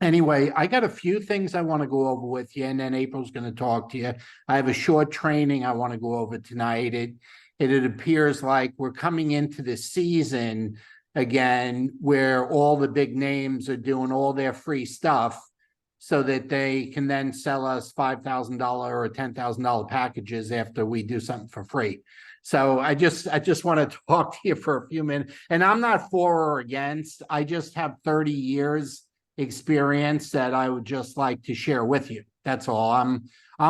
Anyway, I got a few things I want to go over with you, and then April's going to talk to you. I have a short training I want to go over tonight. It appears like we're coming into the season again where all the big names are doing all their free stuff so that they can then sell us $5,000 or $10,000 packages after we do something for free. So I just want to talk to you for a few minutes. And I'm not for or against. I just have 30 years experience that I would just like to share with you. That's all. I'm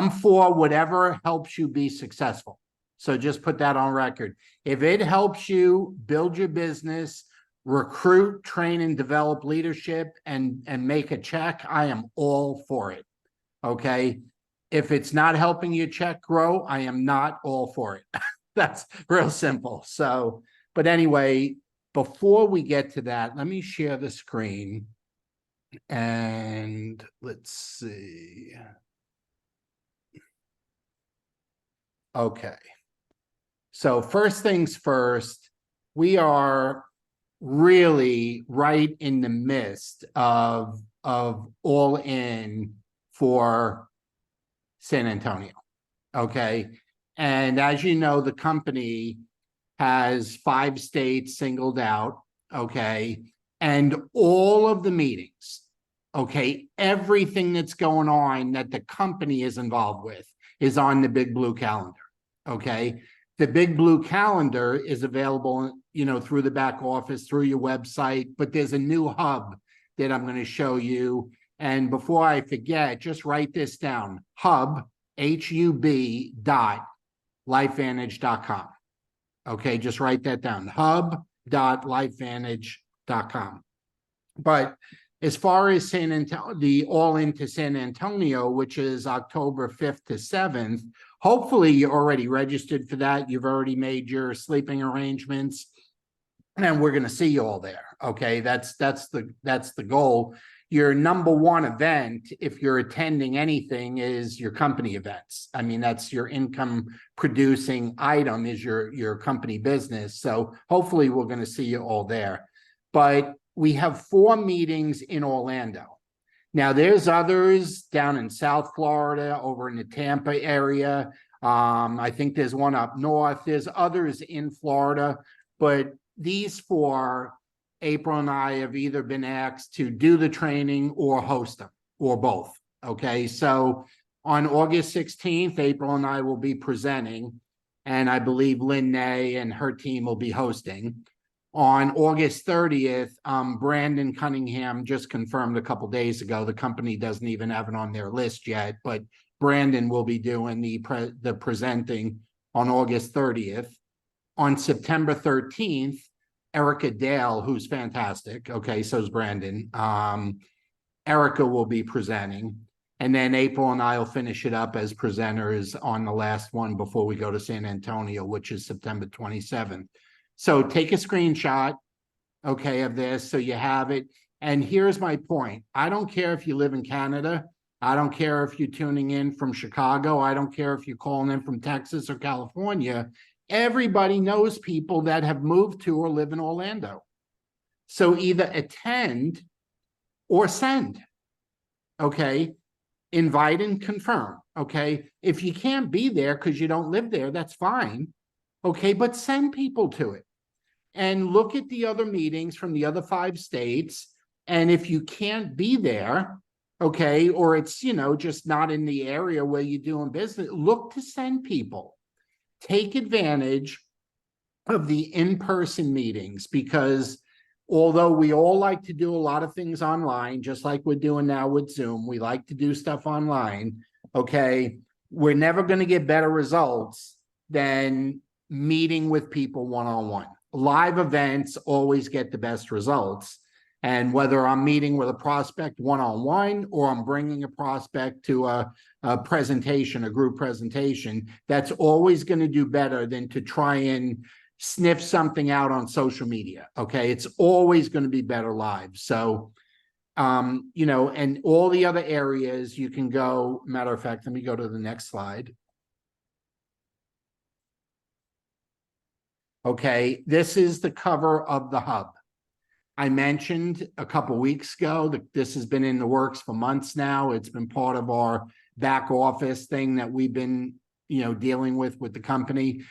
for whatever helps you be successful. So just put that on record. If it helps you build your business, recruit, train, and develop leadership and make a check, I am all for it. Okay. If it's not helping your check grow, I am not all for it. That's real simple. So, but anyway, before we get to that, let me share the screen. And let's see. Okay. So first things first, we are really right in the midst of all in for San Antonio. Okay. And as you know, the company has 5 states singled out. Okay. And all of the meetings, okay, everything that's going on that the company is involved with is on the Big Blue calendar. Okay. The Big Blue calendar is available, through the back office, through your website, but there's a new hub that I'm going to show you. And before I forget, just write this down: hub, hub.lifevantage.com. Okay, just write that down: hub.lifevantage.com. But as far as San Antonio, the All Into San Antonio, which is October 5th to 7th, hopefully you're already registered for that. You've already made your sleeping arrangements, and we're going to see you all there. Okay, that's the goal. Your number one event, if you're attending anything, is your company events. I mean, that's your income producing item, is your company business. So hopefully we're going to see you all there. But we have 4 meetings in Orlando. Now, there's others down in South Florida, over in the Tampa area. I think there's one up north. There's others in Florida, but these 4, April and I have either been asked to do the training or host them, or both. Okay, so on August 16th, April and I will be presenting, and I believe Lynn Nay and her team will be hosting. On August 30th, Brandon Cunningham just confirmed a couple days ago. The company doesn't even have it on their list yet, but Brandon will be doing the presenting on August 30th. On September 13th, Erica Dale, who's fantastic. Okay, so is Brandon. Erica will be presenting. And then April and I will finish it up as presenters on the last one before we go to San Antonio, which is September 27th. So take a screenshot, okay, of this so you have it. And here's my point. I don't care if you live in Canada. I don't care if you're tuning in from Chicago. I don't care if you're calling in from Texas or California. Everybody knows people that have moved to or live in Orlando. So either attend or send, okay? Invite and confirm, okay? If you can't be there because you don't live there, that's fine. Okay, but send people to it and look at the other meetings from the other 5 states. And if you can't be there, okay, or it's, just not in the area where you're doing business, look to send people. Take advantage of the in-person meetings, because although we all like to do a lot of things online, just like we're doing now with Zoom, we like to do stuff online, okay, we're never going to get better results than meeting with people one-on-one. Live events always get the best results. And whether I'm meeting with a prospect one-on-one or I'm bringing a prospect to a presentation, a group presentation, that's always going to do better than to try and sniff something out on social media. Okay, it's always going to be better live. So, and all the other areas you can go. Matter of fact, let me go to the next slide. Okay, this is the cover of the hub. I mentioned a couple weeks ago that this has been in the works for months now. It's been part of our back office thing that we've been, dealing with the company.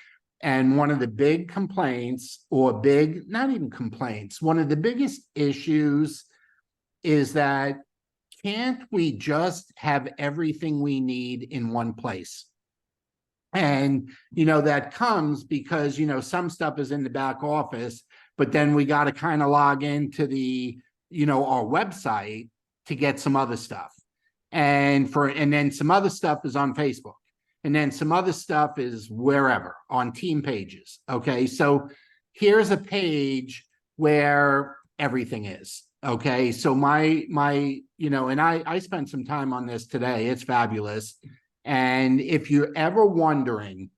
And one of the big complaints, or not even complaints, one of the biggest issues is that can't we just have everything we need in one place? And, that comes because, some stuff is in the back office, but then we got to kind of log into the, our website to get some other stuff. And then some other stuff is on Facebook. And then some other stuff is wherever on team pages. Okay. So here's a page where everything is. Okay. So and I spent some time on this today. It's fabulous. And if you're ever wondering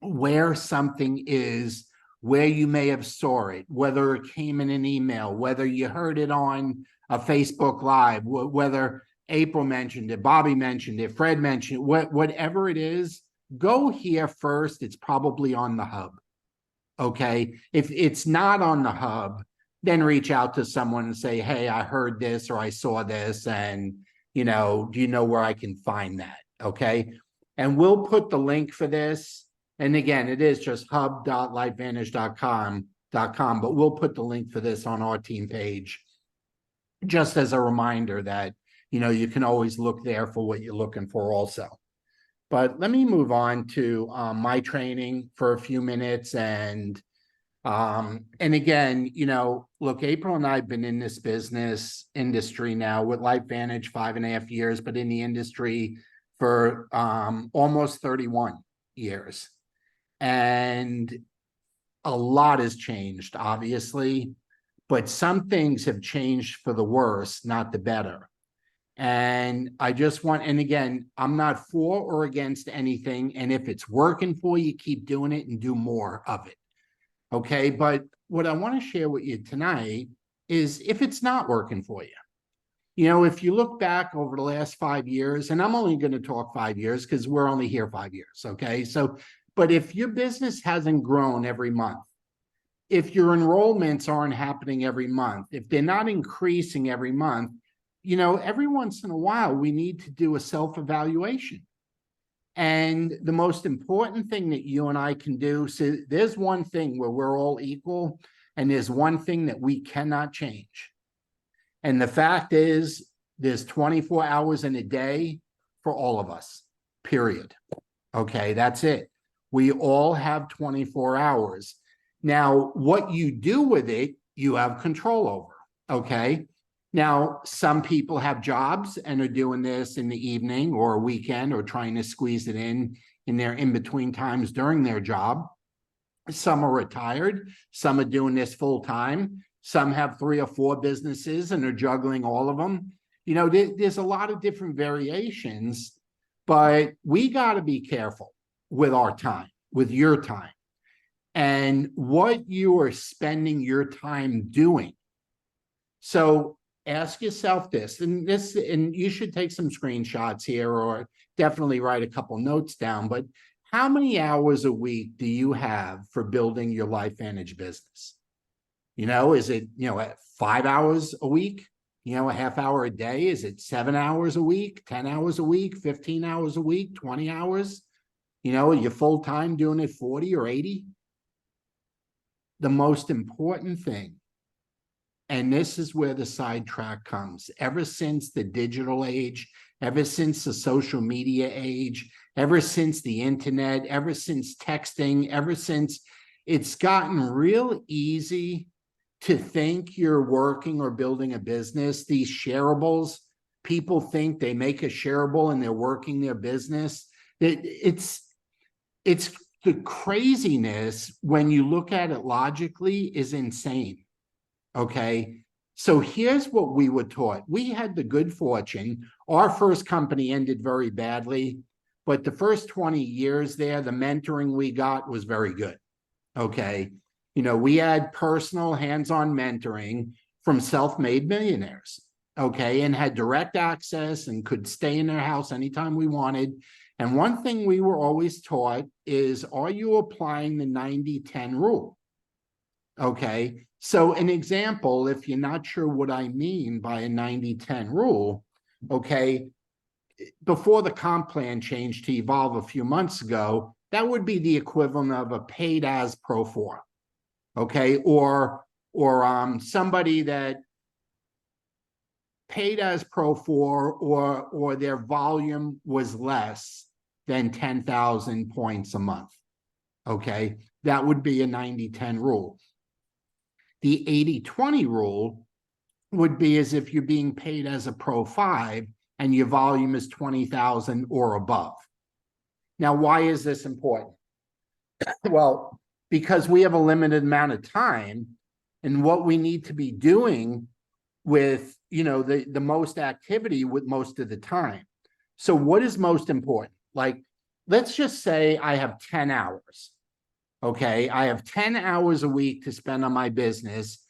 where something is, where you may have saw it, whether it came in an email, whether you heard it on a Facebook Live, whether April mentioned it, Bobby mentioned it, Fred mentioned it, whatever it is, go here first. It's probably on the hub. Okay. If it's not on the hub, then reach out to someone and say, hey, I heard this or I saw this, and, do you know where I can find that? Okay. And we'll put the link for this. And again, it is just hub.lifevantage.com, but we'll put the link for this on our team page, just as a reminder that, you can always look there for what you're looking for also. But let me move on to my training for a few minutes. And again, look, April and I have been in this industry now with LifeVantage 5.5 years, but in the industry for almost 31 years. And a lot has changed, obviously, but some things have changed for the worse, not the better. And I just and again, I'm not for or against anything. And if it's working for you, keep doing it and do more of it. Okay. But what I want to share with you tonight is if it's not working for you. If you look back over the last 5 years, and I'm only going to talk 5 years because we're only here 5 years. Okay. So, but if your business hasn't grown every month, if your enrollments aren't happening every month, if they're not increasing every month, every once in a while, we need to do a self-evaluation. And the most important thing that you and I can do, so there's one thing where we're all equal, and there's one thing that we cannot change. And the fact is, there's 24 hours in a day for all of us, period. Okay, that's it. We all have 24 hours. Now, what you do with it, you have control over, okay? Now, some people have jobs and are doing this in the evening or a weekend or trying to squeeze it in their in-between times during their job. Some are retired. Some are doing this full time. Some have 3 or 4 businesses and are juggling all of them. There's a lot of different variations, but we got to be careful with our time, with your time, and what you are spending your time doing. So ask yourself this, and you should take some screenshots here or definitely write a couple notes down, but how many hours a week do you have for building your LifeVantage business? Is it, 5 hours a week, a half hour a day? Is it 7 hours a week, 10 hours a week, 15 hours a week, 20 hours? You're full time doing it 40 or 80? The most important thing, and this is where the sidetrack comes, ever since the digital age, ever since the social media age, ever since the internet, ever since texting, ever since it's gotten real easy to think you're working or building a business. These shareables, people think they make a shareable and they're working their business. It's the craziness when you look at it logically is insane. Okay. So here's what we were taught. We had the good fortune. Our first company ended very badly, but the first 20 years there, the mentoring we got was very good. Okay. We had personal hands-on mentoring from self-made millionaires. Okay. And had direct access and could stay in their house anytime we wanted. And one thing we were always taught is, are you applying the 90-10 rule? Okay. So an example, if you're not sure what I mean by a 90-10 rule, okay, before the comp plan changed to Evolve a few months ago, that would be the equivalent of a paid as pro forma, okay, or somebody that paid as pro forma or their volume was less than 10,000 points a month, okay, that would be a 90-10 rule. The 80-20 rule would be as if you're being paid as a pro 5 and your volume is 20,000 or above. Now, why is this important? Well, because we have a limited amount of time, and what we need to be doing with, you know, the most activity with most of the time. So what is most important? Like, let's just say I have 10 hours. Okay, I have 10 hours a week to spend on my business,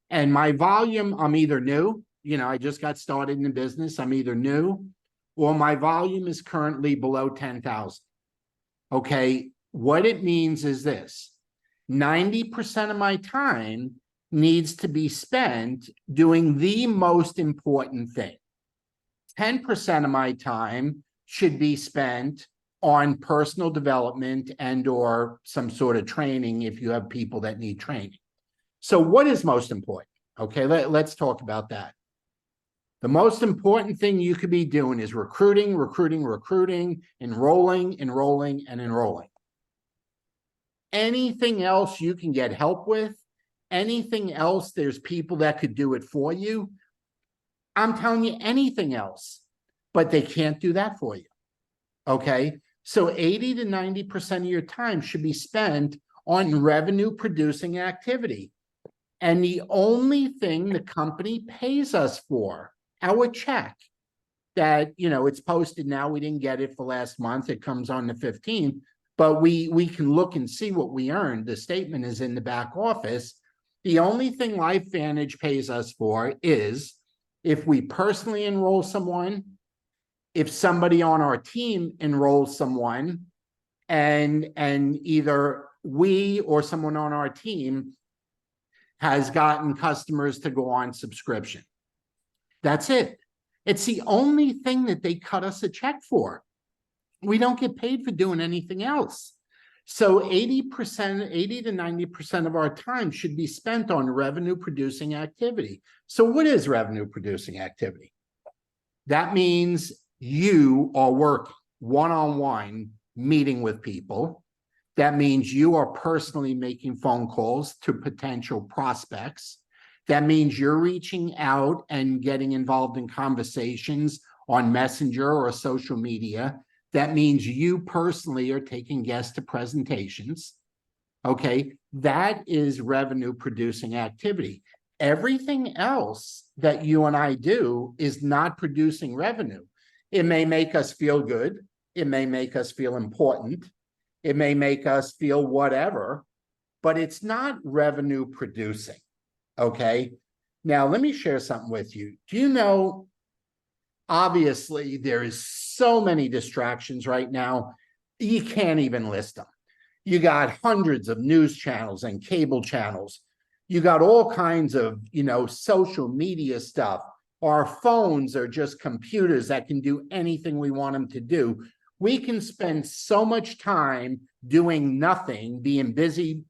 and my volume, I'm either new, you know, I just got started in the business, I'm either new, or my volume is currently below 10,000. Okay, what it means is this: 90% of my time needs to be spent doing the most important thing. 10% of my time should be spent on personal development and or some sort of training if you have people that need training. So what is most important? Okay, let's talk about that. The most important thing you could be doing is recruiting, enrolling, and enrolling. Anything else you can get help with, anything else, there's people that could do it for you. I'm telling you, anything else, but they can't do that for you. Okay, so 80 to 90% of your time should be spent on revenue producing activity. And the only thing the company pays us for, our check, that, you know, it's posted now, we didn't get it for last month, it comes on the 15th, but we can look and see what we earned. The statement is in the back office. The only thing LifeVantage pays us for is if we personally enroll someone, if somebody on our team enrolls someone, and either we or someone on our team has gotten customers to go on subscription. That's it. It's the only thing that they cut us a check for. We don't get paid for doing anything else. So 80%, 80 to 90% of our time should be spent on revenue producing activity. So what is revenue producing activity? That means you are working one-on-one, meeting with people. That means you are personally making phone calls to potential prospects. That means you're reaching out and getting involved in conversations on Messenger or social media. That means you personally are taking guests to presentations. Okay, that is revenue producing activity. Everything else that you and I do is not producing revenue. It may make us feel good. It may make us feel important. It may make us feel whatever, but it's not revenue producing. Okay, now let me share something with you. Do you know, obviously there is so many distractions right now, you can't even list them. You got hundreds of news channels and cable channels. You got all kinds of, you know, social media stuff. Our phones are just computers that can do anything we want them to do. We can spend so much time doing nothing, being busy.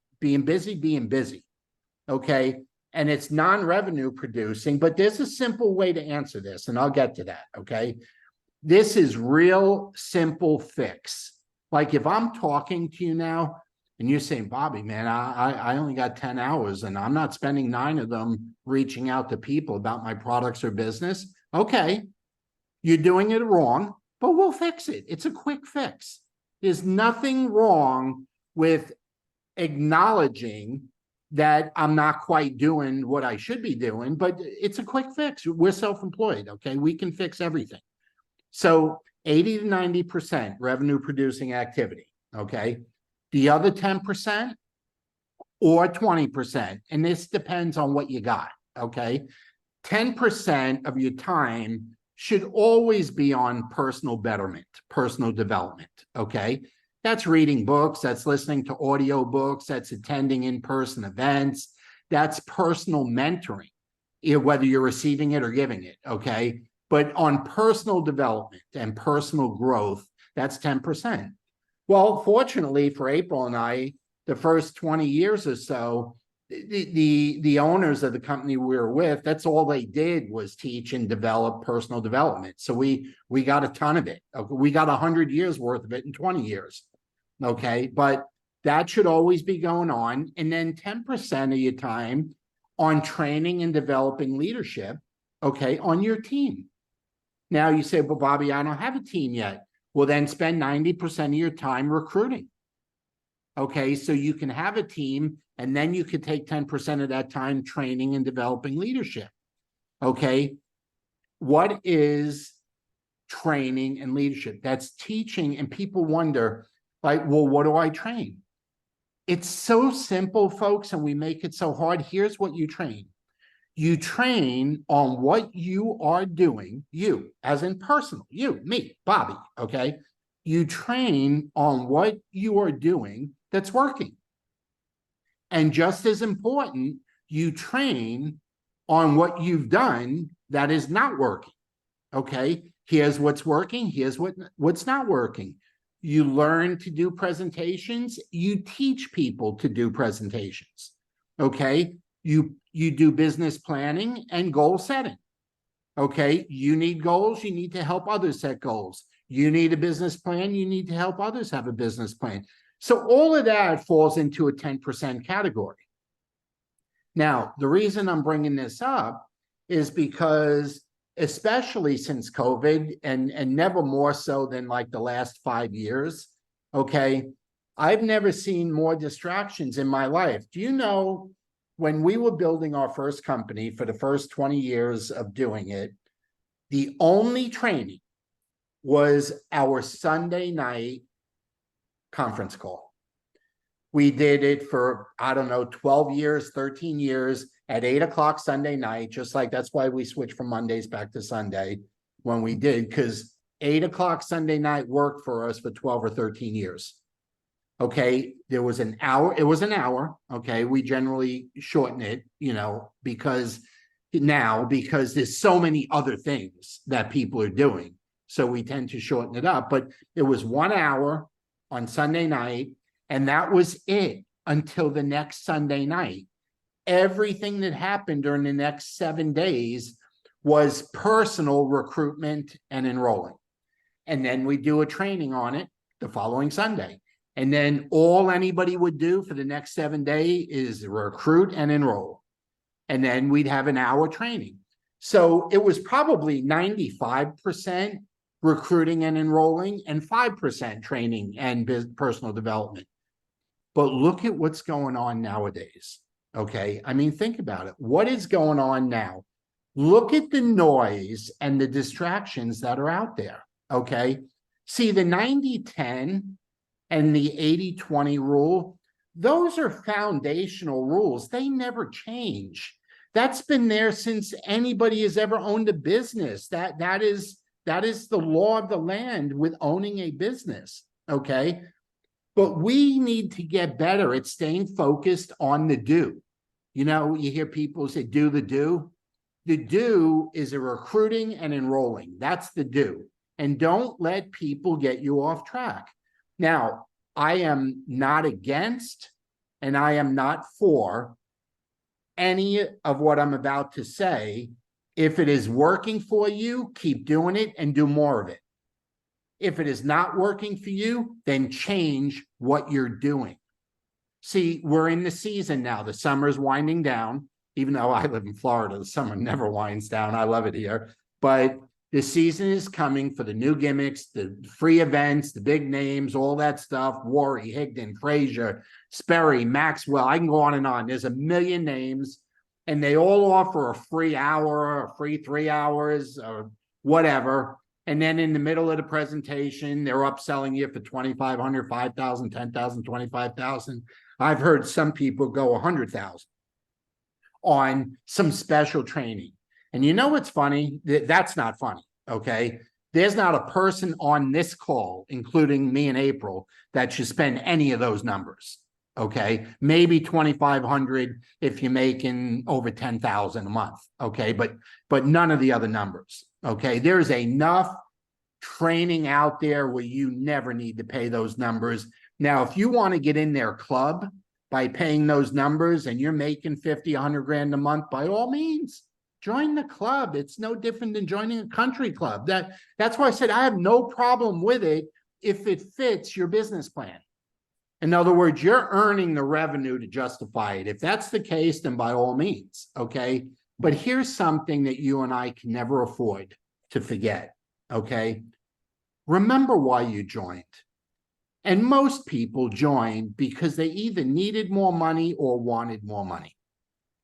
Okay, and it's non-revenue producing, but there's a simple way to answer this, and I'll get to that, okay? This is real simple fix. Like if I'm talking to you now and you're saying, Bobby, man, I only got 10 hours and I'm not spending 9 of them reaching out to people about my products or business. Okay, you're doing it wrong, but we'll fix it. It's a quick fix. There's nothing wrong with acknowledging that I'm not quite doing what I should be doing, but it's a quick fix. We're self-employed, okay? We can fix everything. So 80 to 90% revenue producing activity, okay? The other 10% or 20%, and this depends on what you got, okay? 10% of your time should always be on personal betterment, personal development, okay? That's reading books, that's listening to audio books, that's attending in-person events, that's personal mentoring, whether you're receiving it or giving it, okay? But on personal development and personal growth, that's 10%. Well, fortunately for April and I, the first 20 years or so, the owners of the company we were with, that's all they did was teach and develop personal development. So we got a ton of it. We got 100 years worth of it in 20 years. Okay, but that should always be going on. And then 10% of your time on training and developing leadership, okay, on your team. Now you say, well, Bobby, I don't have a team yet. Well, then spend 90% of your time recruiting. Okay, so you can have a team, and then you could take 10% of that time training and developing leadership. Okay, what is training and leadership? That's teaching, and people wonder, like, well, what do I train? It's so simple, folks, and we make it so hard. Here's what you train. You train on what you are doing, you, as in personal, you, me, Bobby, okay? You train on what you are doing that's working. And just as important, you train on what you've done that is not working, okay? Here's what's working, here's what's not working. You learn to do presentations, you teach people to do presentations, okay? You do business planning and goal setting, okay? You need goals, you need to help others set goals. You need a business plan, you need to help others have a business plan. So all of that falls into a 10% category. Now, the reason I'm bringing this up is because, especially since COVID, and never more so than like the last 5 years, okay, I've never seen more distractions in my life. Do you know, when we were building our first company for the first 20 years of doing it, the only training was our Sunday night conference call. We did it for, I don't know, 12 years, 13 years at 8 o'clock Sunday night, just like that's why we switched from Mondays back to Sunday when we did, because 8 o'clock Sunday night worked for us for 12 or 13 years. Okay, there was an hour, it was an hour, okay, we generally shorten it, you know, because there's so many other things that people are doing, so we tend to shorten it up, but it was 1 hour on Sunday night, and that was it until the next Sunday night. Everything that happened during the next 7 days was personal recruitment and enrolling. And then we do a training on it the following Sunday. And then all anybody would do for the next 7 days is recruit and enroll. And then we'd have an hour training. So it was probably 95% recruiting and enrolling and 5% training and personal development. But look at what's going on nowadays. Okay, I mean, think about it. What is going on now? Look at the noise and the distractions that are out there. Okay, see, the 90-10 and the 80-20 rule, those are foundational rules. They never change. That's been there since anybody has ever owned a business. That is the law of the land with owning a business. Okay, but we need to get better at staying focused on the do. You know, you hear people say, do the do. The do is a recruiting and enrolling. That's the do. And don't let people get you off track. Now, I am not against and I am not for any of what I'm about to say. If it is working for you, keep doing it and do more of it. If it is not working for you, then change what you're doing. See, we're in the season now. The summer's winding down. Even though I live in Florida, the summer never winds down. I love it here. But the season is coming for the new gimmicks, the free events, the big names, all that stuff. Worry, Higdon, Frazier, Sperry, Maxwell. I can go on and on. There's a million names, and they all offer a free hour, a free 3 hours, or whatever. And then in the middle of the presentation, they're upselling you for $2,500, $5,000, $10,000, $25,000. I've heard some people go $100,000 on some special training. And you know what's funny? That's not funny, okay? There's not a person on this call, including me and April, that should spend any of those numbers, Okay, maybe 2,500 if you're making over 10,000 a month. Okay, but none of the other numbers. Okay, there's enough training out there where you never need to pay those numbers. Now, if you want to get in their club by paying those numbers and you're making 50, 100 grand a month, by all means, join the club. It's no different than joining a country club. That's why I said I have no problem with it if it fits your business plan. In other words, you're earning the revenue to justify it. If that's the case, then by all means, okay? But here's something that you and I can never afford to forget, okay? Remember why you joined. And most people joined because they either needed more money or wanted more money,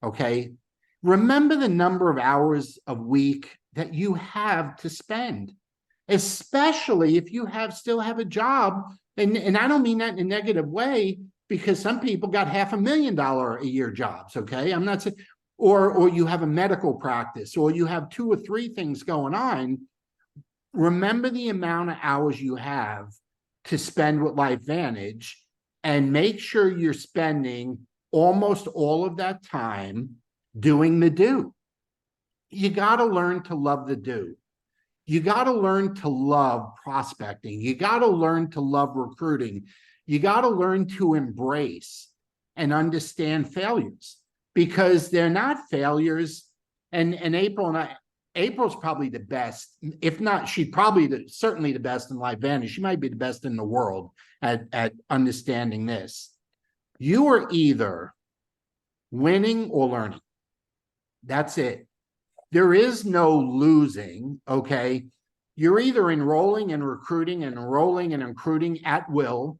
okay? Remember the number of hours a week that you have to spend, especially if you still have a job. And I don't mean that in a negative way, because some people got $500,000 a year jobs, okay? I'm not saying, or you have a medical practice, or you have 2 or 3 things going on. Remember the amount of hours you have to spend with LifeVantage, and make sure you're spending almost all of that time doing the do. You got to learn to love the do. You got to learn to love prospecting. You got to learn to love recruiting. You got to learn to embrace and understand failures, because they're not failures. And April's probably the best, if not, she's probably certainly the best in LifeVantage. She might be the best in the world at understanding this. You are either winning or learning. That's it. There is no losing, okay? You're either enrolling and recruiting and enrolling and recruiting at will,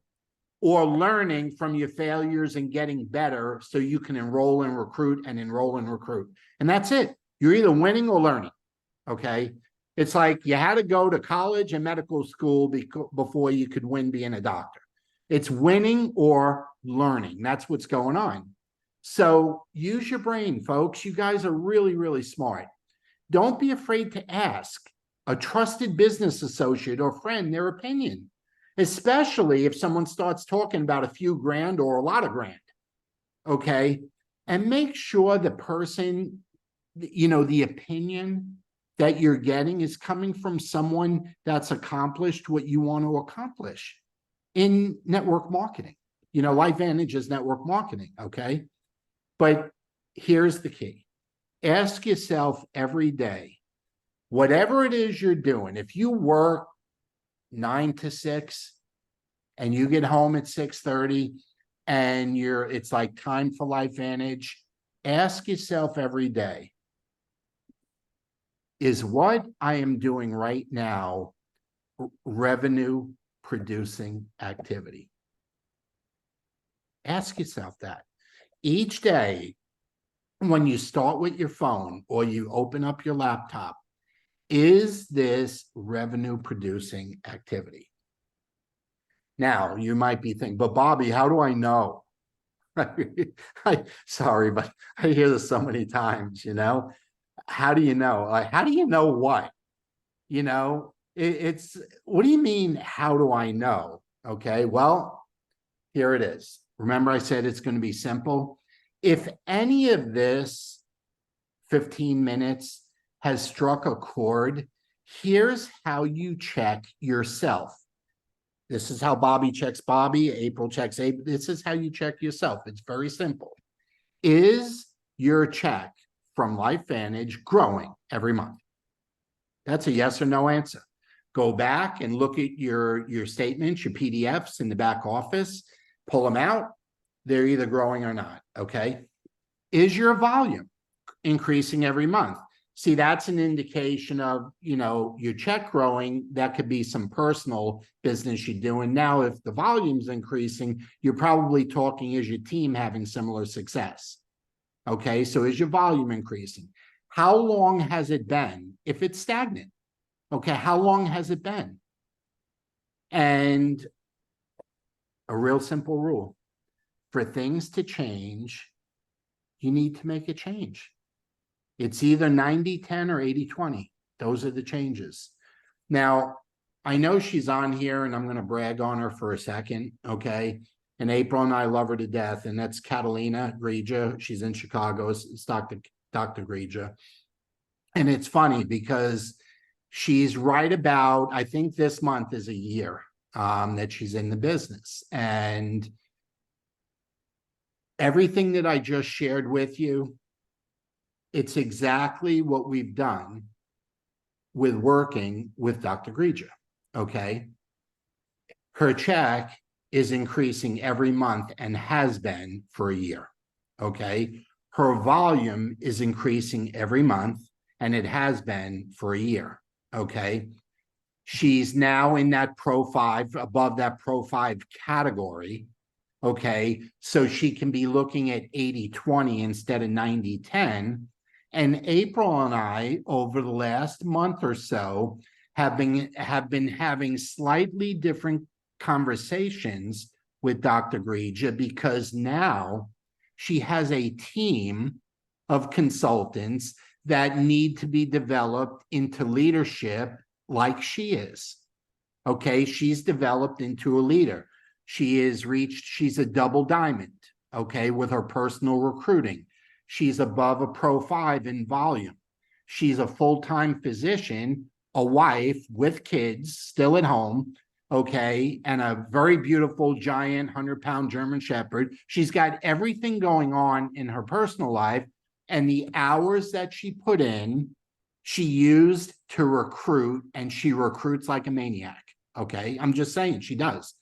or learning from your failures and getting better so you can enroll and recruit and enroll and recruit. And that's it. You're either winning or learning, okay? It's like you had to go to college and medical school before you could win being a doctor. It's winning or learning. That's what's going on. So use your brain, folks. You guys are really, really smart. Don't be afraid to ask a trusted business associate or friend their opinion, especially if someone starts talking about a few grand or a lot of grand, okay? And make sure the person, the opinion that you're getting is coming from someone that's accomplished what you want to accomplish in network marketing. LifeVantage is network marketing, okay? But here's the key. Ask yourself every day, whatever it is you're doing, if you work 9 to 6 and you get home at 6:30 and it's like time for LifeVantage, ask yourself every day, is what I am doing right now revenue producing activity? Ask yourself that. Each day, when you start with your phone or you open up your laptop, is this revenue producing activity? Now, you might be thinking, but Bobby, how do I know? Sorry, but I hear this so many times, How do you know? Like, how do you know what? It's, what do you mean, how do I know? Okay, well, here it is. Remember I said it's going to be simple. If any of this 15 minutes has struck a chord, here's how you check yourself. This is how Bobby checks Bobby, April checks April. This is how you check yourself. It's very simple. Is your check from LifeVantage growing every month? That's a yes or no answer. Go back and look at your statements, your PDFs in the back office, pull them out. They're either growing or not, okay? Is your volume increasing every month? See, that's an indication of, your check growing. That could be some personal business you're doing. Now, if the volume's increasing, you're probably talking, is your team having similar success? Okay, so is your volume increasing? How long has it been? If it's stagnant, okay, how long has it been? And a real simple rule, for things to change, you need to make a change. It's either 90-10 or 80-20. Those are the changes. Now, I know she's on here and I'm going to brag on her for a second, okay? And April and I love her to death. And that's Catalina Grija. She's in Chicago. It's Dr. Grija. And it's funny because she's right about, I think this month is a year that she's in the business. And everything that I just shared with you, it's exactly what we've done with working with Dr. Grija, okay? Her check is increasing every month and has been for a year, okay? Her volume is increasing every month and it has been for a year, okay? She's now in that Pro 5, above that Pro 5 category, okay? So she can be looking at 80-20 instead of 90-10. And April and I, over the last month or so, have been having slightly different conversations with Dr. Grija, because now she has a team of consultants that need to be developed into leadership like she is. Okay, she's developed into a leader. She's a double diamond, okay, with her personal recruiting. She's above a Pro 5 in volume. She's a full-time physician, a wife with kids still at home, okay, and a very beautiful giant 100-pound German Shepherd. She's got everything going on in her personal life, and the hours that she put in, she used to recruit, and she recruits like a maniac, okay? I'm just saying, she does.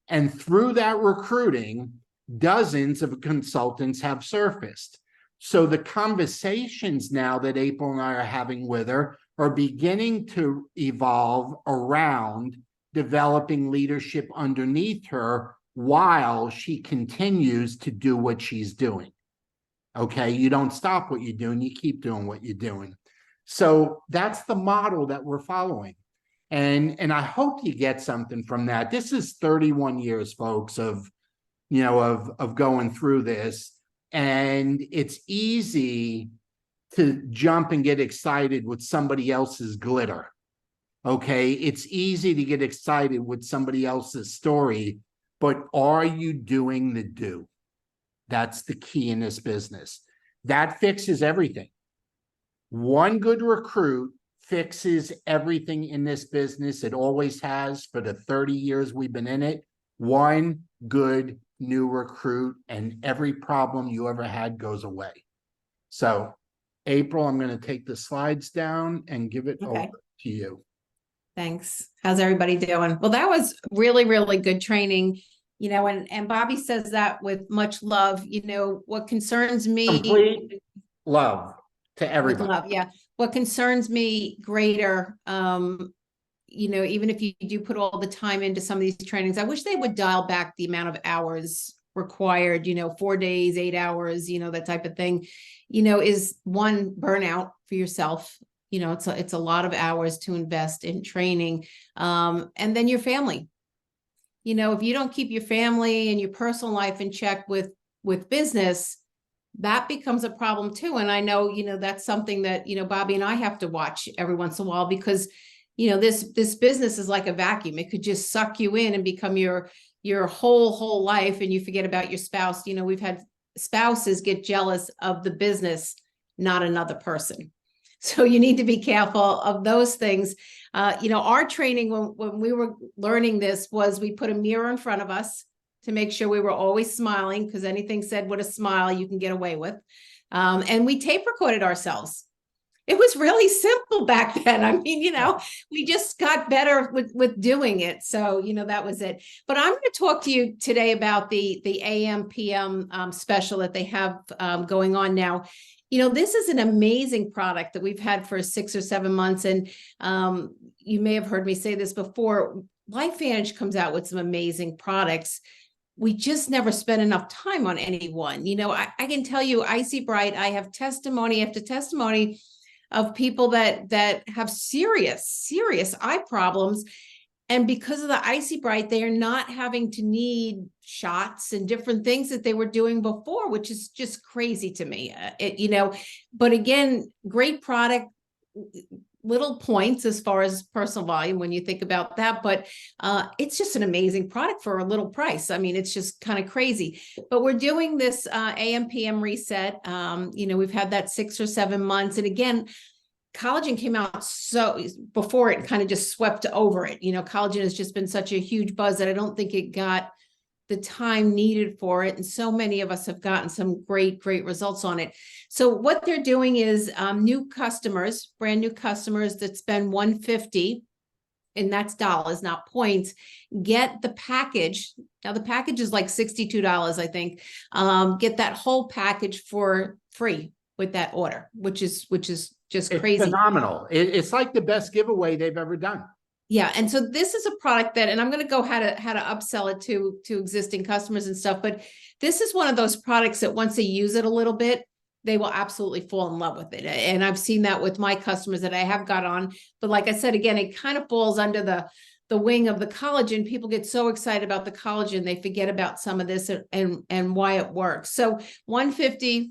And through that recruiting, dozens of consultants have surfaced. So the conversations now that April and I are having with her are beginning to evolve around developing leadership underneath her while she continues to do what she's doing. Okay, you don't stop what you're doing, you keep doing what you're doing. So that's the model that we're following. And I hope you get something from that. This is 31 years, folks, of going through this. And it's easy to jump and get excited with somebody else's glitter. Okay, it's easy to get excited with somebody else's story, but are you doing the do? That's the key in this business. That fixes everything. One good recruit fixes everything in this business. It always has for the 30 years we've been in it. One good new recruit and every problem you ever had goes away. So, April, I'm going to take the slides down and give it over to you. Thanks. How's everybody doing? Well, that was really, really good training. And Bobby says that with much love. What concerns me, complete love to everybody. With love, yeah. What concerns me greater, even if you do put all the time into some of these trainings, I wish they would dial back the amount of hours required, 4 days, 8 hours, that type of thing, is one, burnout for yourself. It's a lot of hours to invest in training. And then your family. If you don't keep your family and your personal life in check with business, that becomes a problem too. And I know, that's something that, Bobby and I have to watch every once in a while, because, this business is like a vacuum. It could just suck you in and become your whole life, and you forget about your spouse. We've had spouses get jealous of the business, not another person. So you need to be careful of those things. Our training when we were learning this was, we put a mirror in front of us to make sure we were always smiling, because anything said with a smile you can get away with. And we tape recorded ourselves. It was really simple back then. I mean, we just got better with doing it. So, that was it. But I'm going to talk to you today about the AM PM special that they have going on now. This is an amazing product that we've had for 6 or 7 months. And you may have heard me say this before. LifeVantage comes out with some amazing products. We just never spend enough time on any one. I can tell you, Icy Bright, I have testimony after testimony of people that have serious eye problems. And because of the Icy Bright, they are not having to need shots and different things that they were doing before, which is just crazy to me. But again, great product. little points as far as personal volume when you think about that, but it's just an amazing product for a little price. I mean, it's just kind of crazy. But we're doing this AM PM reset. We've had that 6 or 7 months, and again, collagen came out so before it kind of just swept over it. Collagen has just been such a huge buzz that I don't think it got the time needed for it. And so many of us have gotten some great results on it. So what they're doing is new customers, brand new customers that spend $150, and that's dollars, not points, get the package. Now the package is like $62, I think. Get that whole package for free with that order, which is just It's crazy. phenomenal. It's like the best giveaway they've ever done. Yeah. And so this is a product that, and I'm going to go how to upsell it to existing customers and stuff, but this is one of those products that once they use it a little bit, they will absolutely fall in love with it. And I've seen that with my customers that I have got on. But like I said, again, it kind of falls under the wing of the collagen. People get so excited about the collagen, they forget about some of this and why it works. So $150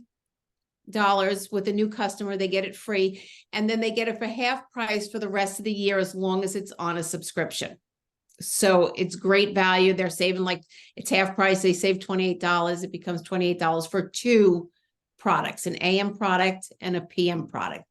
with a new customer, they get it free, and then they get it for half price for the rest of the year as long as it's on a subscription. So it's great value. They're saving, like, it's half price, they save $28. It becomes $28 for 2 products, an AM product and a PM product.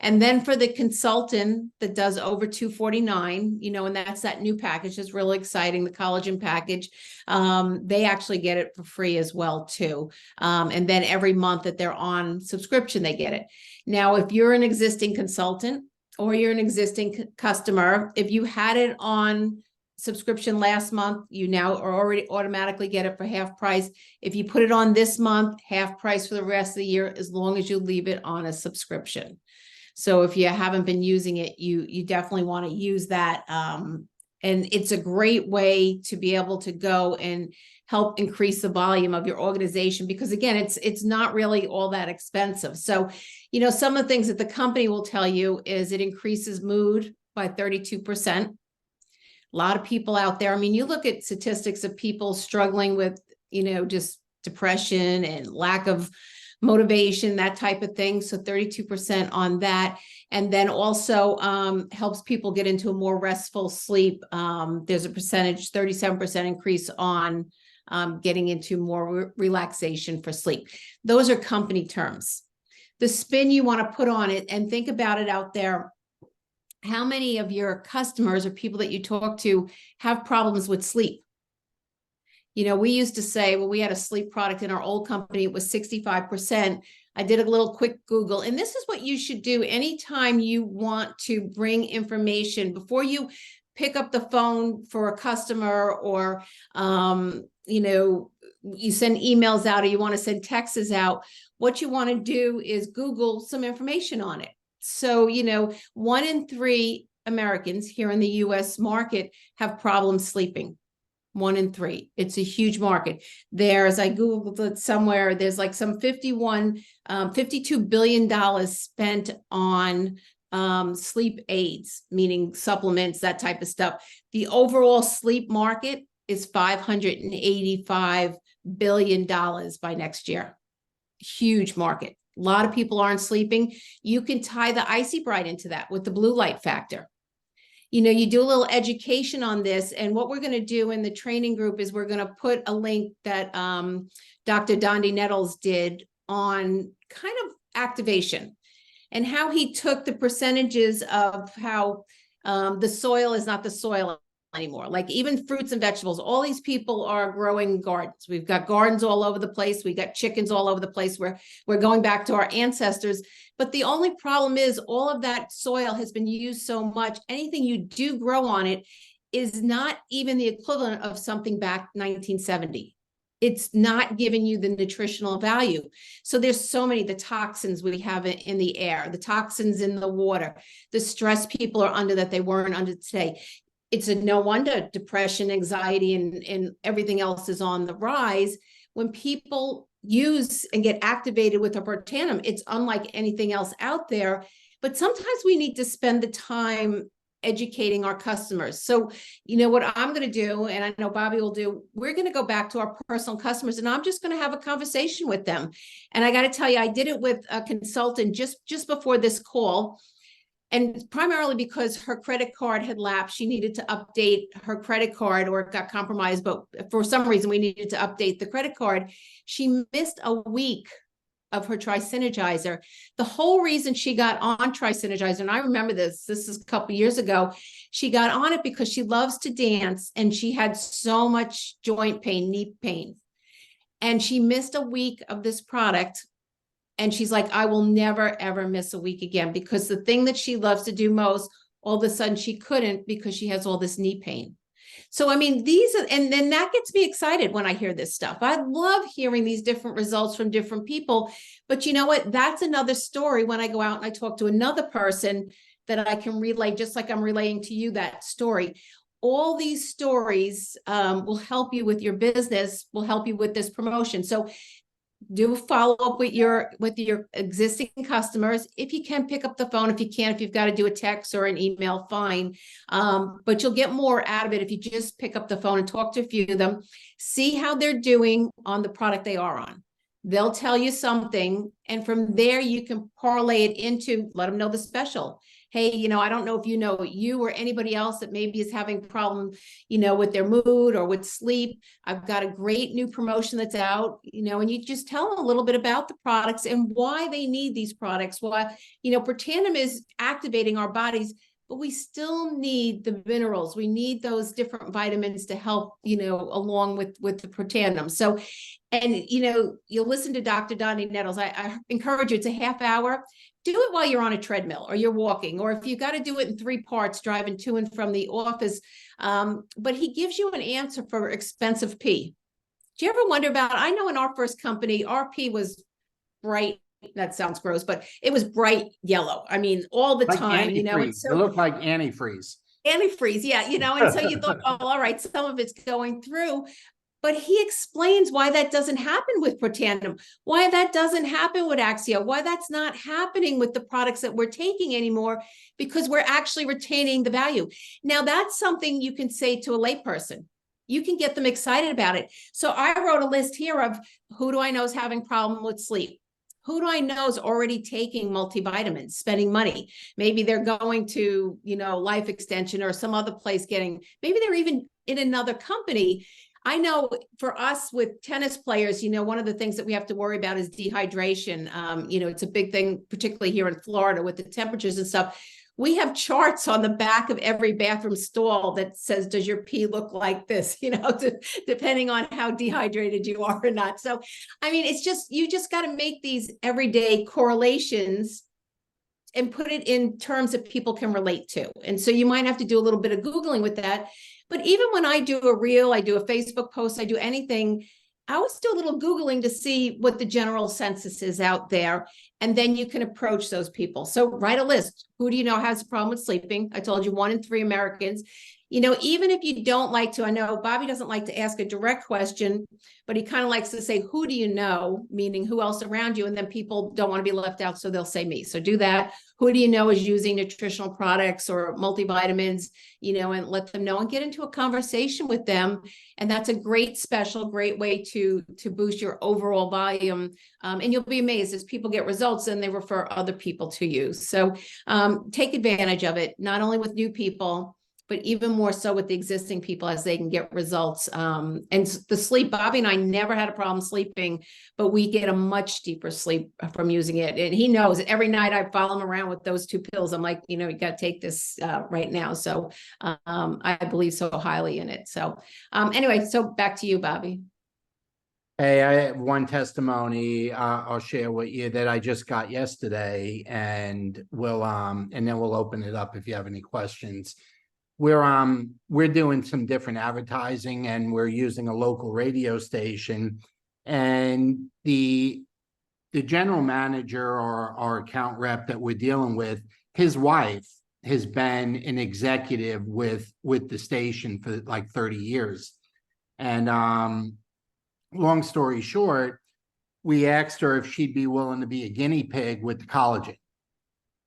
And then for the consultant that does over $249, and that's that new package that's really exciting, the collagen package, they actually get it for free as well too. And then every month that they're on subscription, they get it. Now, if you're an existing consultant or you're an existing customer, if you had it on subscription last month, you now are already automatically get it for half price. If you put it on this month, half price for the rest of the year, as long as you leave it on a subscription. So if you haven't been using it, you definitely want to use that. And it's a great way to be able to go and help increase the volume of your organization, because again, it's not really all that expensive. So, some of the things that the company will tell you is it increases mood by 32%. A lot of people out there, I mean, you look at statistics of people struggling with, just depression and lack of motivation, that type of thing. So 32% on that. And then also helps people get into a more restful sleep. There's a 37% increase on getting into more relaxation for sleep. Those are company terms. The spin you want to put on it, and think about it out there. How many of your customers or people that you talk to have problems with sleep? We used to say, well, we had a sleep product in our old company, it was 65%. I did a little quick Google, and this is what you should do anytime you want to bring information before you pick up the phone for a customer, or, you send emails out, or you want to send texts out. What you want to do is Google some information on it. So, 1 in 3 Americans here in the US market have problems sleeping. 1 in 3. It's a huge market. There's, I Googled it somewhere, there's like some $52 billion spent on sleep aids, meaning supplements, that type of stuff. The overall sleep market is $585 billion by next year. Huge market. A lot of people aren't sleeping. You can tie the Icy Bright into that with the blue light factor. You do a little education on this, and what we're going to do in the training group is we're going to put a link that Dr. Dondi Nettles did on kind of activation and how he took the percentages of how the soil is not the soil anymore. Like even fruits and vegetables, all these people are growing gardens. We've got gardens all over the place. We got chickens all over the place. We're going back to our ancestors. But the only problem is all of that soil has been used so much. Anything you do grow on it is not even the equivalent of something back 1970. It's not giving you the nutritional value. So there's so many, the toxins we have in the air, the toxins in the water, the stress people are under that they weren't under today. It's a no wonder depression, anxiety, and everything else is on the rise. When people use and get activated with Abortanum, it's unlike anything else out there. But sometimes we need to spend the time educating our customers. So, what I'm going to do, and I know Bobby will do, we're going to go back to our personal customers, and I'm just going to have a conversation with them. And I got to tell you, I did it with a consultant just before this call. And primarily because her credit card had lapsed, she needed to update her credit card, or it got compromised, but for some reason we needed to update the credit card. She missed a week of her Tri-Synergizer. The whole reason she got on Tri-Synergizer, and I remember this is a couple years ago, she got on it because she loves to dance and she had so much joint pain, knee pain. And she missed a week of this product. And she's like, I will never, ever miss a week again, because the thing that she loves to do most, all of a sudden she couldn't because she has all this knee pain. So, I mean, and then that gets me excited when I hear this stuff. I love hearing these different results from different people. But you know what? That's another story when I go out and I talk to another person that I can relay, just like I'm relaying to you that story. All these stories will help you with your business, will help you with this promotion. So do follow up with your existing customers. If you can, pick up the phone. If you can't, if you've got to do a text or an email, fine. But you'll get more out of it if you just pick up the phone and talk to a few of them, see how they're doing on the product they are on. They'll tell you something, and from there you can parlay it into, let them know the special. Hey, I don't know if you or anybody else that maybe is having problem, with their mood or with sleep. I've got a great new promotion that's out, and you just tell them a little bit about the products and why they need these products. Why, Protandim is activating our bodies, but we still need the minerals. We need those different vitamins to help, along with the Protandim. So, and, you'll listen to Dr. Donnie Nettles. I encourage you, it's a half hour. Do it while you're on a treadmill or you're walking, or if you've got to do it in 3 parts, driving to and from the office. But he gives you an answer for expensive pee. Do you ever wonder about, I know in our first company, our pee was bright. That sounds gross, but it was bright yellow. I mean, all the Like time, antifreeze. So it looked like antifreeze. Antifreeze, yeah, and so you thought, oh, all right, some of it's going through. But he explains why that doesn't happen with Protandim, why that doesn't happen with Axia, why that's not happening with the products that we're taking anymore, because we're actually retaining the value. Now, that's something you can say to a layperson. You can get them excited about it. So I wrote a list here of who do I know is having problem with sleep? Who do I know is already taking multivitamins, spending money? Maybe they're going to, Life Extension or some other place maybe they're even in another company. I know for us with tennis players, one of the things that we have to worry about is dehydration. It's a big thing, particularly here in Florida with the temperatures and stuff. We have charts on the back of every bathroom stall that says, does your pee look like this? Depending on how dehydrated you are or not. So, I mean, you just got to make these everyday correlations and put it in terms that people can relate to. And so you might have to do a little bit of Googling with that. But even when I do a reel, I do a Facebook post, I do anything, I always do a little Googling to see what the general census is out there. And then you can approach those people. So write a list. Who do you know has a problem with sleeping? I told you 1 in 3 Americans. Even if you don't like to, I know Bobby doesn't like to ask a direct question, but he kind of likes to say, who do you know? Meaning who else around you? And then people don't want to be left out, so they'll say me. So do that. Who do you know is using nutritional products or multivitamins, and let them know and get into a conversation with them. And that's a great special, great way to boost your overall volume. And you'll be amazed as people get results and they refer other people to you. So take advantage of it, not only with new people, but even more so with the existing people as they can get results. And the sleep, Bobby and I never had a problem sleeping, but we get a much deeper sleep from using it. And he knows every night I follow him around with those 2 pills. I'm like, you got to take this right now. So I believe so highly in it. So anyway, so back to you, Bobby. Hey, I have one testimony I'll share with you that I just got yesterday, and and then we'll open it up if you have any questions. We're doing some different advertising, and we're using a local radio station, and the general manager or our account rep that we're dealing with, his wife has been an executive with the station for like 30 years. And long story short, we asked her if she'd be willing to be a guinea pig with the collagen.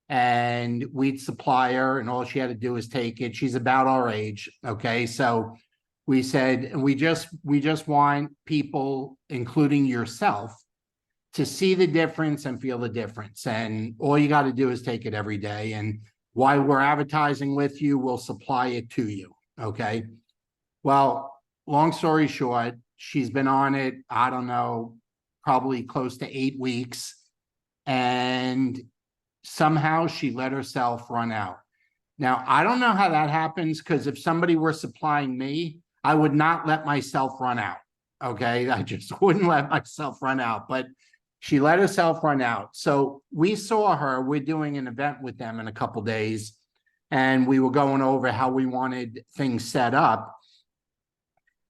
And we'd supply her, and all she had to do was take it. She's about our age. Okay. So we said, we just want people, including yourself, to see the difference and feel the difference. And all you got to do is take it every day. And while we're advertising with you, we'll supply it to you, okay? Well, long story short, she's been on it, I don't know, probably close to 8 weeks. And somehow she let herself run out. Now, I don't know how that happens, because if somebody were supplying me, I would not let myself run out. Okay, I just wouldn't let myself run out, but she let herself run out. So we saw her, we're doing an event with them in a couple days, and we were going over how we wanted things set up.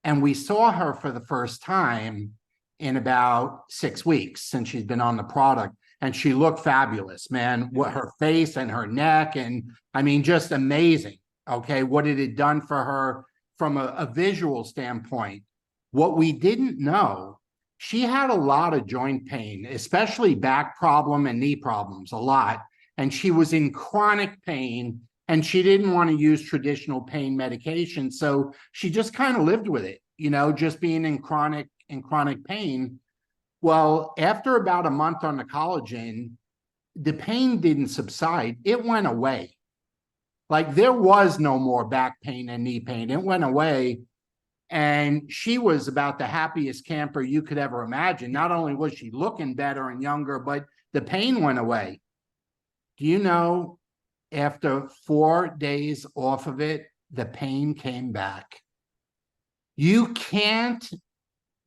And we saw her for the first time in about 6 weeks since she's been on the product. And she looked fabulous, man. What her face and her neck, and I mean, just amazing. Okay, what it had done for her from a visual standpoint. What we didn't know, she had a lot of joint pain, especially back problem and knee problems, a lot. And she was in chronic pain, and she didn't want to use traditional pain medication. So she just kind of lived with it, you know, just being in chronic pain. Well, after about a month on the collagen, the pain didn't subside. It went away. Like, there was no more back pain and knee pain. It went away. And she was about the happiest camper you could ever imagine. Not only was she looking better and younger, but the pain went away. Do you know, after 4 days off of it, the pain came back? You can't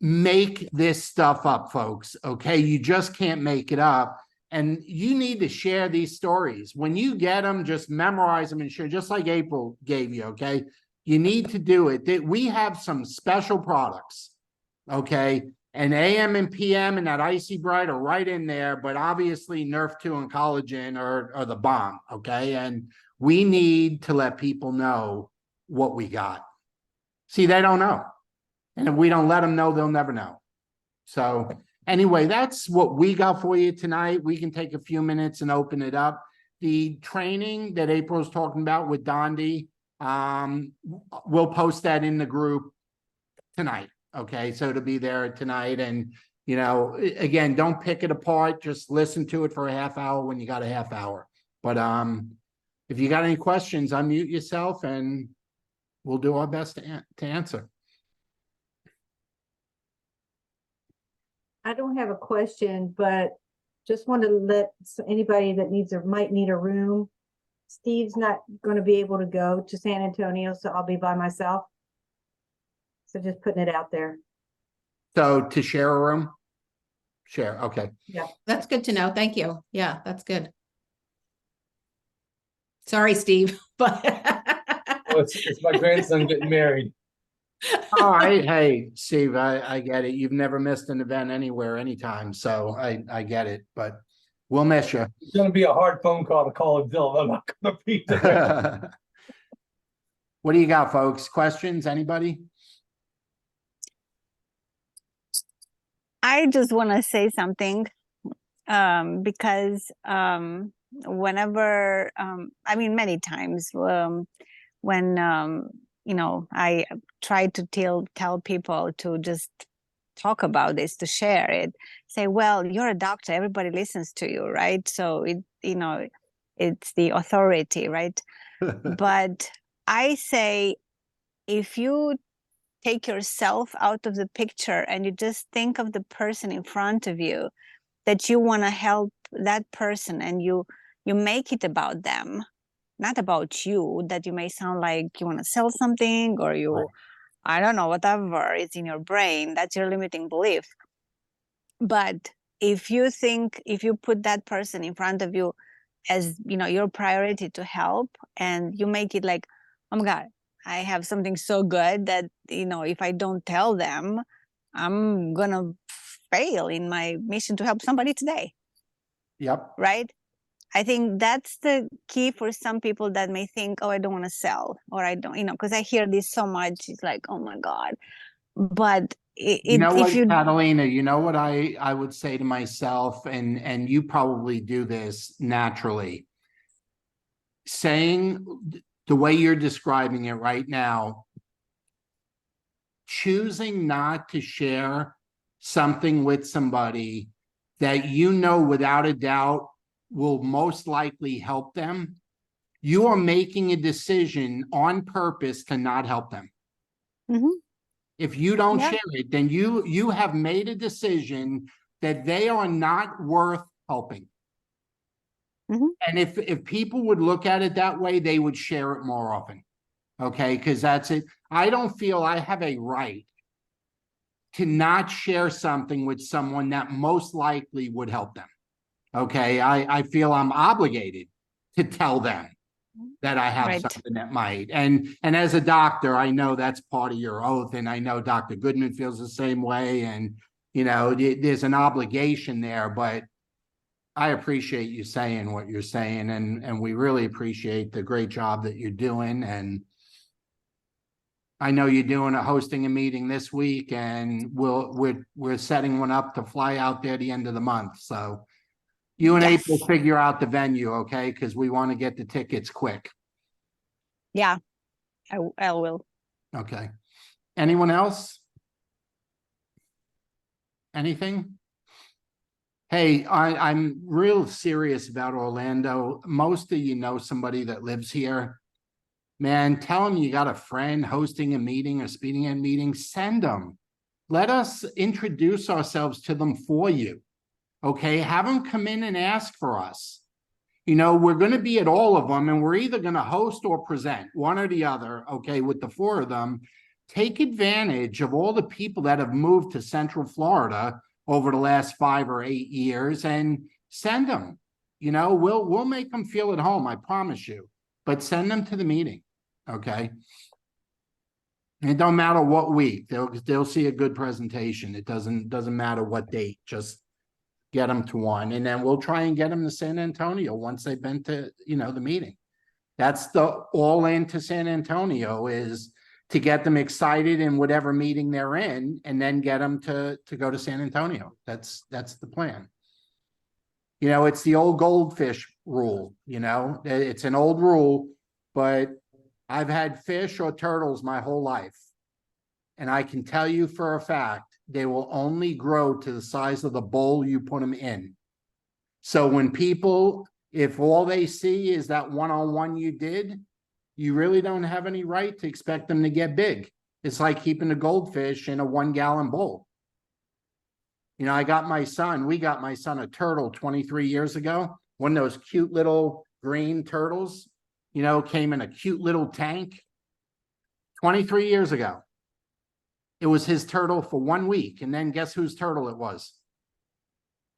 make this stuff up, folks, okay? You just can't make it up. And you need to share these stories. When you get them, just memorize them and share, just like April gave you, okay? You need to do it. We have some special products, okay? And AM and PM and that Icy Bright are right in there, but obviously Nerf 2 and collagen are the bomb, okay? And we need to let people know what we got. See, they don't know. And if we don't let them know, they'll never know. So anyway, that's what we got for you tonight. We can take a few minutes and open it up. The training that April's talking about with Dondi, we'll post that in the group tonight. Okay, so it'll be there tonight. And, you know, again, don't pick it apart. Just listen to it for a half hour when you got a half hour. But if you got any questions, unmute yourself and we'll do our best to answer. I don't have a question, but just want to let anybody that might need a room. Steve's not going to be able to go to San Antonio, so I'll be by myself. So just putting it out there. So to share a room? Share, okay. Yeah. That's good to know. Thank you. Yeah, that's good. Sorry, Steve, but Well, it's my grandson getting married. All right, hey, Steve, I get it. You've never missed an event anywhere, anytime, so I get it, but we'll miss you. It's gonna be a hard phone call to call him, Dylan. I'm not gonna be there. What do you got, folks? Questions? Anybody? I just want to say something because whenever, I mean, many times when, you know, I try to tell people to just talk about this, to share it, say, well, you're a doctor, everybody listens to you, right? So it, you know, it's the authority, right? But I say, if you take yourself out of the picture and you just think of the person in front of you, that you want to help that person, and you make it about them, not about you, that you may sound like you want to sell something, or you, right, I don't know, whatever is in your brain, that's your limiting belief. But if you put that person in front of you as, you know, your priority to help, and you make it like, oh my God, I have something so good that, you know, if I don't tell them, I'm gonna fail in my mission to help somebody today. Yep. Right? I think that's the key for some people that may think, oh, I don't want to sell, or I don't, you know, because I hear this so much. It's like, oh my God. But you know what, Catalina, you know what I would say to myself, and you probably do this naturally, saying the way you're describing it right now, choosing not to share something with somebody that you know without a doubt will most likely help them, you are making a decision on purpose to not help them. Mhm. If you don't Yeah. share it, then you have made a decision that they are not worth helping. Mhm. And if people would look at it that way, they would share it more often. Okay, because that's it. I don't feel I have a right to not share something with someone that most likely would help them. Okay, I feel I'm obligated to tell them that I have Right. something that might. And as a doctor, I know that's part of your oath, and I know Dr. Goodman feels the same way. And there's an obligation there, but I appreciate you saying what you're saying, and we really appreciate the great job that you're doing. And I know you're hosting a meeting this week, and we're setting one up to fly out there the end of the month. So you and Yes. April figure out the venue, okay? Because we want to get the tickets quick. Yeah, I will. Okay. Anyone else? Anything? Hey, I'm real serious about Orlando. Most of you know somebody that lives here. Man, tell them you got a friend hosting a meeting or speaking at a meeting. Send them. Let us introduce ourselves to them for you. Okay, have them come in and ask for us. We're going to be at all of them, and we're either going to host or present, one or the other. Okay, with the four of them, take advantage of all the people that have moved to Central Florida over the last 5 or 8 years, and send them. We'll make them feel at home, I promise you. But send them to the meeting. Okay. It don't matter what week, they'll see a good presentation. It doesn't matter what date, just get them to one, and then we'll try and get them to San Antonio once they've been to, the meeting. That's the all in to San Antonio, is to get them excited in whatever meeting they're in, and then get them to go to San Antonio. That's the plan. It's the old goldfish rule, it's an old rule, but I've had fish or turtles my whole life. And I can tell you for a fact, they will only grow to the size of the bowl you put them in. So when people, if all they see is that one-on-one you did, you really don't have any right to expect them to get big. It's like keeping a goldfish in a 1-gallon bowl. We got my son a turtle 23 years ago. One of those cute little green turtles, came in a cute little tank 23 years ago. It was his turtle for 1 week. And then guess whose turtle it was?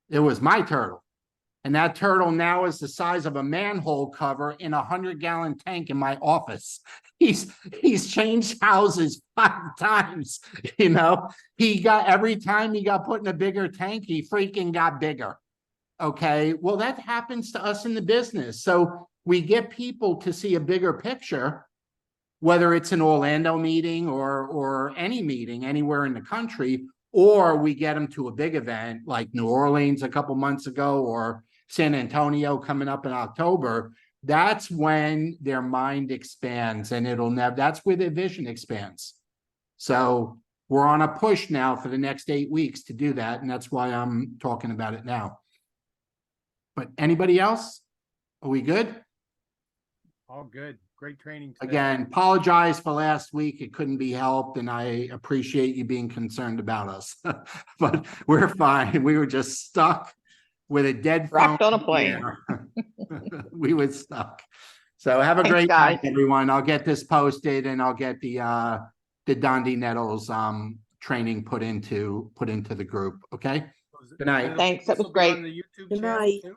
It was my turtle. And that turtle now is the size of a manhole cover in a 100-gallon tank in my office. He's changed houses 5 times. Every time he got put in a bigger tank, he freaking got bigger. Okay. Well, that happens to us in the business. So we get people to see a bigger picture, whether it's an Orlando meeting or any meeting anywhere in the country, or we get them to a big event like New Orleans a couple months ago, or San Antonio coming up in October. That's when their mind expands, and that's where their vision expands. So we're on a push now for the next 8 weeks to do that. And that's why I'm talking about it now. But anybody else? Are we good? All good. Great training today. Again, apologize for last week. It couldn't be helped, and I appreciate you being concerned about us. But we're fine. We were just stuck with a dead phone. Wrapped on a plane. We were stuck. So have a Thanks, great night, guys. everyone. I'll get this posted, and I'll get the Dundee Nettles training put into the group. Okay. Good night. Thanks, that was This will be on great. the YouTube Good channel night. too?